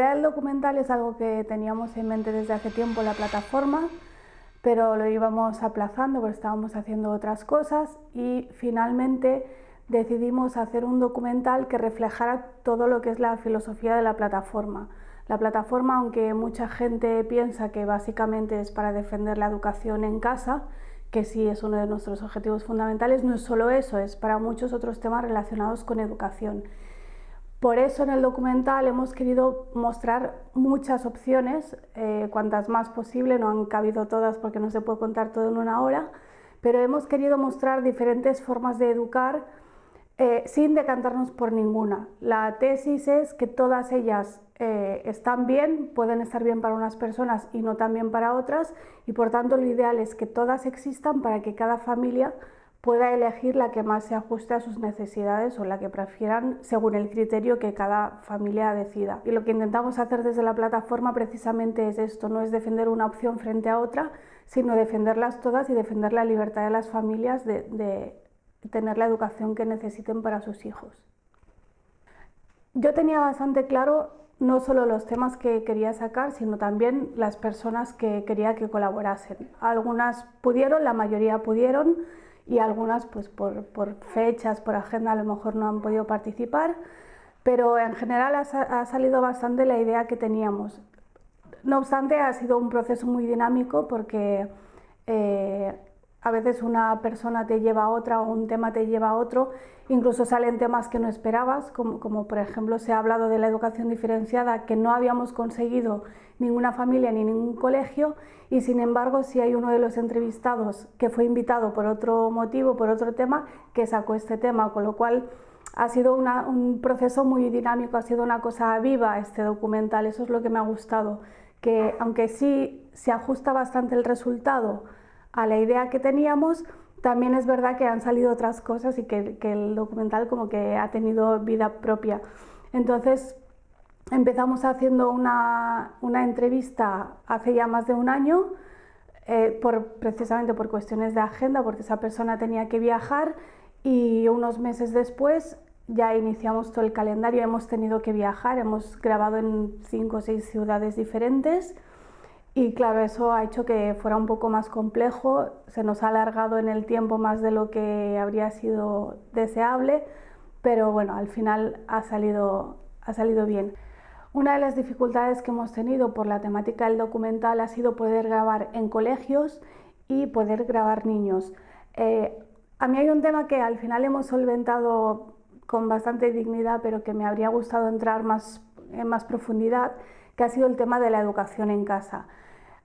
idea del documental es algo que teníamos en mente desde hace tiempo en la plataforma, pero lo íbamos aplazando porque estábamos haciendo otras cosas y finalmente decidimos hacer un documental que reflejara todo lo que es la filosofía de la plataforma. La plataforma, aunque mucha gente piensa que básicamente es para defender la educación en casa, que sí es uno de nuestros objetivos fundamentales, no es solo eso, es para muchos otros temas relacionados con educación. Por eso en el documental hemos querido mostrar muchas opciones, cuantas más posible, no han cabido todas porque no se puede contar todo en una hora, pero hemos querido mostrar diferentes formas de educar sin decantarnos por ninguna. La tesis es que todas ellas están bien, pueden estar bien para unas personas y no tan bien para otras, y por tanto lo ideal es que todas existan para que cada familia pueda elegir la que más se ajuste a sus necesidades o la que prefieran según el criterio que cada familia decida. Y lo que intentamos hacer desde la plataforma precisamente es esto, no es defender una opción frente a otra, sino defenderlas todas y defender la libertad de las familias de tener la educación que necesiten para sus hijos. Yo tenía bastante claro no solo los temas que quería sacar, sino también las personas que quería que colaborasen. Algunas pudieron, la mayoría pudieron, y algunas pues por fechas, por agenda a lo mejor no han podido participar, pero en general ha salido bastante la idea que teníamos. No obstante, ha sido un proceso muy dinámico porque a veces una persona te lleva a otra o un tema te lleva a otro, incluso salen temas que no esperabas, como por ejemplo se ha hablado de la educación diferenciada, que no habíamos conseguido ninguna familia ni ningún colegio, y sin embargo sí hay uno de los entrevistados que fue invitado por otro motivo, por otro tema, que sacó este tema, con lo cual ha sido un proceso muy dinámico, ha sido una cosa viva este documental. Eso es lo que me ha gustado, que aunque sí se ajusta bastante el resultado a la idea que teníamos, también es verdad que han salido otras cosas y que el documental como que ha tenido vida propia. Entonces empezamos haciendo una entrevista hace ya más de un año, precisamente por cuestiones de agenda, porque esa persona tenía que viajar, y unos meses después ya iniciamos todo el calendario. Hemos tenido que viajar, hemos grabado en 5 o 6 ciudades diferentes, y claro, eso ha hecho que fuera un poco más complejo, se nos ha alargado en el tiempo más de lo que habría sido deseable, pero bueno, al final ha salido bien. Una de las dificultades que hemos tenido por la temática del documental ha sido poder grabar en colegios y poder grabar niños. A mí hay un tema que al final hemos solventado con bastante dignidad, pero que me habría gustado entrar en más profundidad, que ha sido el tema de la educación en casa.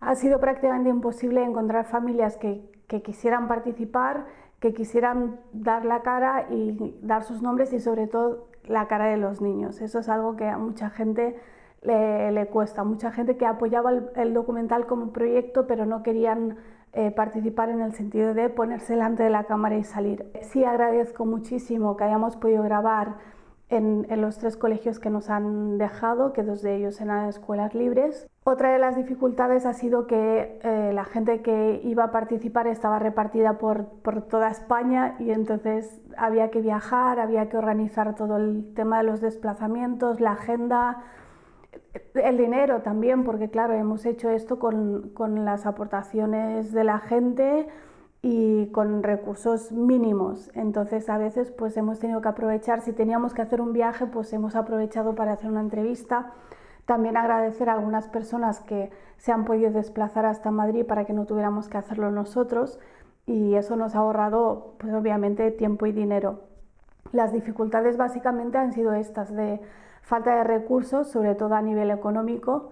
Ha sido prácticamente imposible encontrar familias que quisieran participar, que quisieran dar la cara y dar sus nombres, y sobre todo la cara de los niños. Eso es algo que a mucha gente le cuesta. Mucha gente que apoyaba el documental como proyecto, pero no querían participar en el sentido de ponerse delante de la cámara y salir. Sí agradezco muchísimo que hayamos podido grabar en los 3 colegios que nos han dejado, que 2 de ellos eran escuelas libres. Otra de las dificultades ha sido que la gente que iba a participar estaba repartida por toda España, y entonces había que viajar, había que organizar todo el tema de los desplazamientos, la agenda, el dinero también, porque claro, hemos hecho esto con las aportaciones de la gente y con recursos mínimos. Entonces a veces pues hemos tenido que aprovechar, si teníamos que hacer un viaje, pues hemos aprovechado para hacer una entrevista. También agradecer a algunas personas que se han podido desplazar hasta Madrid para que no tuviéramos que hacerlo nosotros, y eso nos ha ahorrado pues obviamente tiempo y dinero. Las dificultades básicamente han sido estas, de falta de recursos, sobre todo a nivel económico,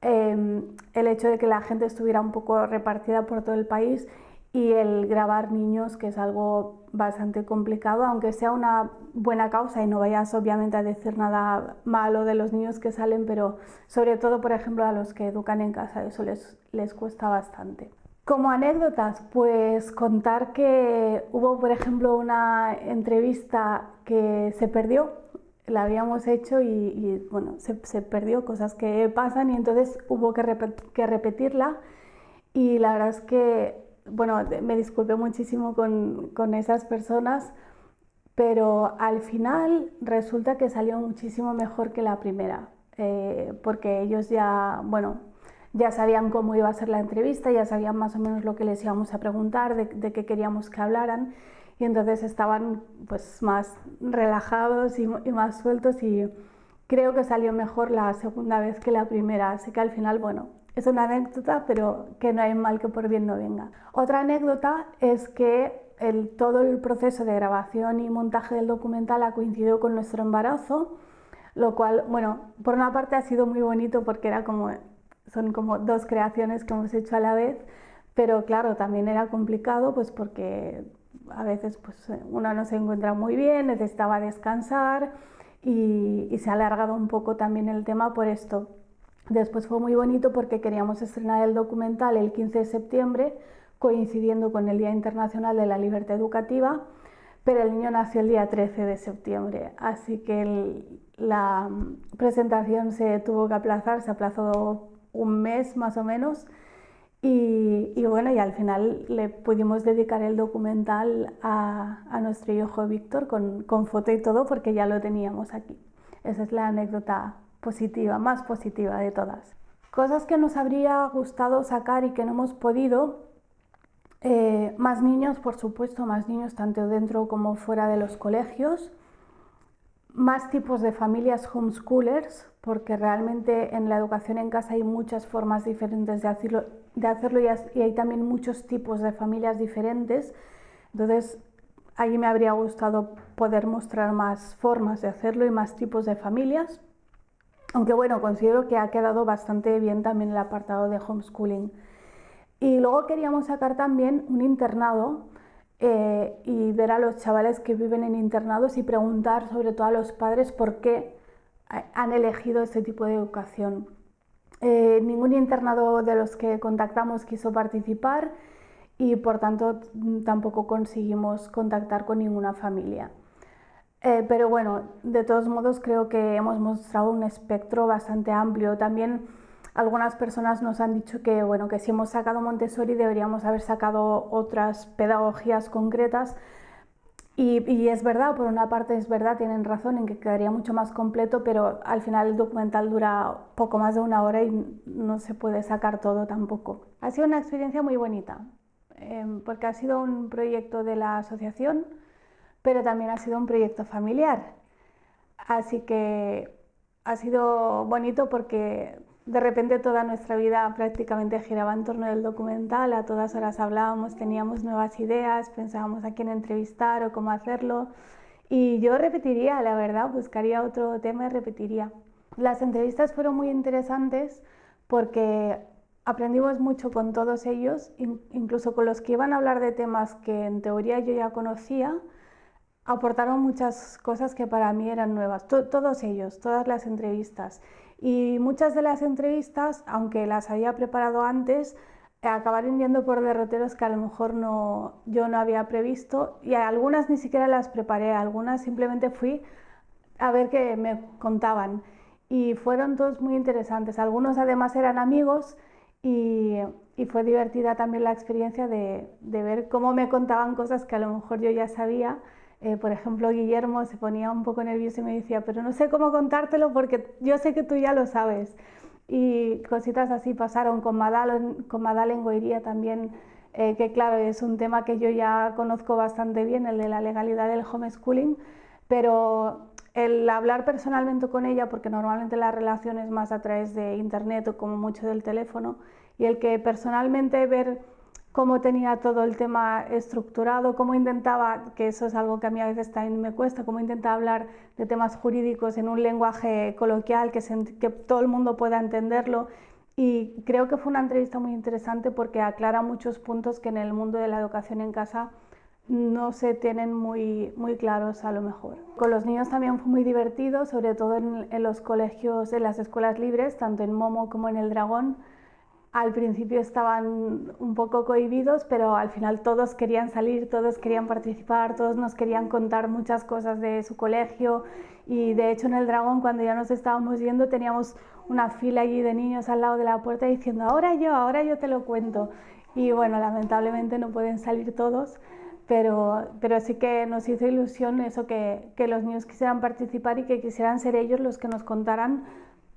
el hecho de que la gente estuviera un poco repartida por todo el país, y el grabar niños, que es algo bastante complicado, aunque sea una buena causa y no vayas obviamente a decir nada malo de los niños que salen, pero sobre todo, por ejemplo, a los que educan en casa, eso les cuesta bastante. Como anécdotas, pues contar que hubo, por ejemplo, una entrevista que se perdió, la habíamos hecho y bueno, se perdió, cosas que pasan, y entonces hubo que repetirla, y la verdad es que, bueno, me disculpé muchísimo con esas personas, pero al final resulta que salió muchísimo mejor que la primera. porque ellos ya, bueno, ya sabían cómo iba a ser la entrevista, ya sabían más o menos lo que les íbamos a preguntar, de qué queríamos que hablaran, y entonces estaban pues más relajados y más sueltos, y creo que salió mejor la segunda vez que la primera, así que al final, bueno, es una anécdota, pero que no hay mal que por bien no venga. Otra anécdota es que todo el proceso de grabación y montaje del documental ha coincidido con nuestro embarazo, lo cual, bueno, por una parte ha sido muy bonito porque son como dos creaciones que hemos hecho a la vez, pero claro, también era complicado pues porque a veces pues uno no se encuentra muy bien, necesitaba descansar y se ha alargado un poco también el tema por esto. Después fue muy bonito porque queríamos estrenar el documental el 15 de septiembre, coincidiendo con el Día Internacional de la Libertad Educativa, pero el niño nació el día 13 de septiembre, así que la presentación se tuvo que aplazar, se aplazó un mes más o menos, y bueno, y al final le pudimos dedicar el documental a nuestro hijo Víctor con foto y todo porque ya lo teníamos aquí. Esa es la anécdota positiva, más positiva de todas. Cosas que nos habría gustado sacar y que no hemos podido. Más niños, por supuesto, más niños tanto dentro como fuera de los colegios. Más tipos de familias homeschoolers, porque realmente en la educación en casa hay muchas formas diferentes de hacerlo y hay también muchos tipos de familias diferentes. Entonces, ahí me habría gustado poder mostrar más formas de hacerlo y más tipos de familias. Aunque bueno, considero que ha quedado bastante bien también el apartado de homeschooling. Y luego queríamos sacar también un internado y ver a los chavales que viven en internados y preguntar sobre todo a los padres por qué han elegido este tipo de educación. Ningún internado de los que contactamos quiso participar y por tanto tampoco conseguimos contactar con ninguna familia. Pero bueno, de todos modos creo que hemos mostrado un espectro bastante amplio. También algunas personas nos han dicho que, bueno, que si hemos sacado Montessori deberíamos haber sacado otras pedagogías concretas. Y es verdad, por una parte es verdad, tienen razón en que quedaría mucho más completo, pero al final el documental dura poco más de una hora y no se puede sacar todo tampoco. Ha sido una experiencia muy bonita, porque ha sido un proyecto de la asociación, pero también ha sido un proyecto familiar. Así que ha sido bonito porque de repente toda nuestra vida prácticamente giraba en torno del documental, a todas horas hablábamos, teníamos nuevas ideas, pensábamos a quién entrevistar o cómo hacerlo. Y yo repetiría, la verdad, buscaría otro tema y repetiría. Las entrevistas fueron muy interesantes porque aprendimos mucho con todos ellos, incluso con los que iban a hablar de temas que en teoría yo ya conocía. Aportaron muchas cosas que para mí eran nuevas, todos ellos, todas las entrevistas. Y muchas de las entrevistas, aunque las había preparado antes, acabaron yendo por derroteros que a lo mejor yo no había previsto, y algunas ni siquiera las preparé, algunas simplemente fui a ver qué me contaban. Y fueron todos muy interesantes. Algunos además eran amigos y fue divertida también la experiencia de ver cómo me contaban cosas que a lo mejor yo ya sabía. Por ejemplo, Guillermo se ponía un poco nervioso y me decía, pero no sé cómo contártelo porque yo sé que tú ya lo sabes. Y cositas así pasaron con Madalen Goiría también, que claro, es un tema que yo ya conozco bastante bien, el de la legalidad del homeschooling, pero el hablar personalmente con ella, porque normalmente la relación es más a través de internet o como mucho del teléfono, y el que personalmente ver cómo tenía todo el tema estructurado, cómo intentaba, que eso es algo que a mí a veces también me cuesta, cómo intentaba hablar de temas jurídicos en un lenguaje coloquial que todo el mundo pueda entenderlo. Y creo que fue una entrevista muy interesante porque aclara muchos puntos que en el mundo de la educación en casa no se tienen muy claros a lo mejor. Con los niños también fue muy divertido, sobre todo en los colegios, en las escuelas libres, tanto en Momo como en El Dragón. Al principio estaban un poco cohibidos, pero al final todos querían salir, todos querían participar, todos nos querían contar muchas cosas de su colegio. Y de hecho en El Dragón, cuando ya nos estábamos yendo, teníamos una fila allí de niños al lado de la puerta diciendo ahora yo te lo cuento. Y bueno, lamentablemente no pueden salir todos, pero sí que nos hizo ilusión eso, que los niños quisieran participar y que quisieran ser ellos los que nos contaran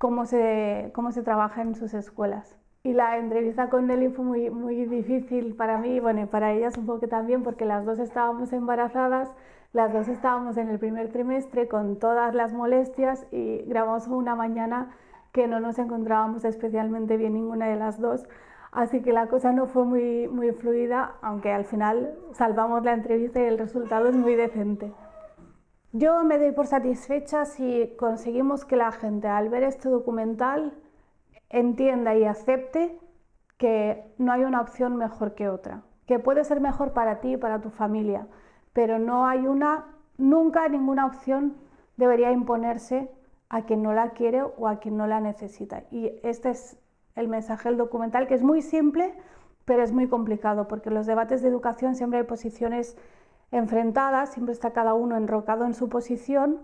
cómo se trabaja en sus escuelas. Y la entrevista con Nelly fue muy difícil para mí, bueno, y para ellas un poco también, porque las dos estábamos embarazadas, las dos estábamos en el primer trimestre con todas las molestias y grabamos una mañana que no nos encontrábamos especialmente bien ninguna de las dos. Así que la cosa no fue muy fluida, aunque al final salvamos la entrevista y el resultado es muy decente. Yo me doy por satisfecha si conseguimos que la gente al ver este documental entienda y acepte que no hay una opción mejor que otra, que puede ser mejor para ti y para tu familia, pero no hay nunca ninguna opción debería imponerse a quien no la quiere o a quien no la necesita. Y este es el mensaje del documental, que es muy simple, pero es muy complicado, porque en los debates de educación siempre hay posiciones enfrentadas, siempre está cada uno enrocado en su posición,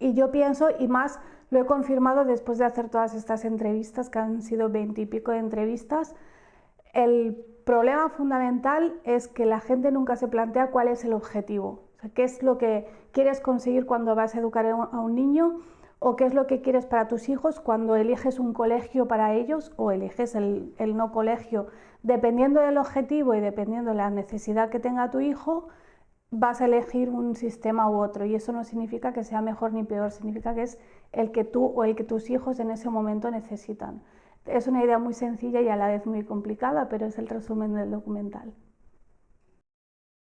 y yo pienso, y más lo he confirmado después de hacer todas estas entrevistas, que han sido 20 y pico de entrevistas, el problema fundamental es que la gente nunca se plantea cuál es el objetivo, o sea, qué es lo que quieres conseguir cuando vas a educar a un niño, o qué es lo que quieres para tus hijos cuando eliges un colegio para ellos o eliges el no colegio. Dependiendo del objetivo y dependiendo de la necesidad que tenga tu hijo, vas a elegir un sistema u otro, y eso no significa que sea mejor ni peor, significa que es el que tú o el que tus hijos en ese momento necesitan. Es una idea muy sencilla y a la vez muy complicada, pero es el resumen del documental.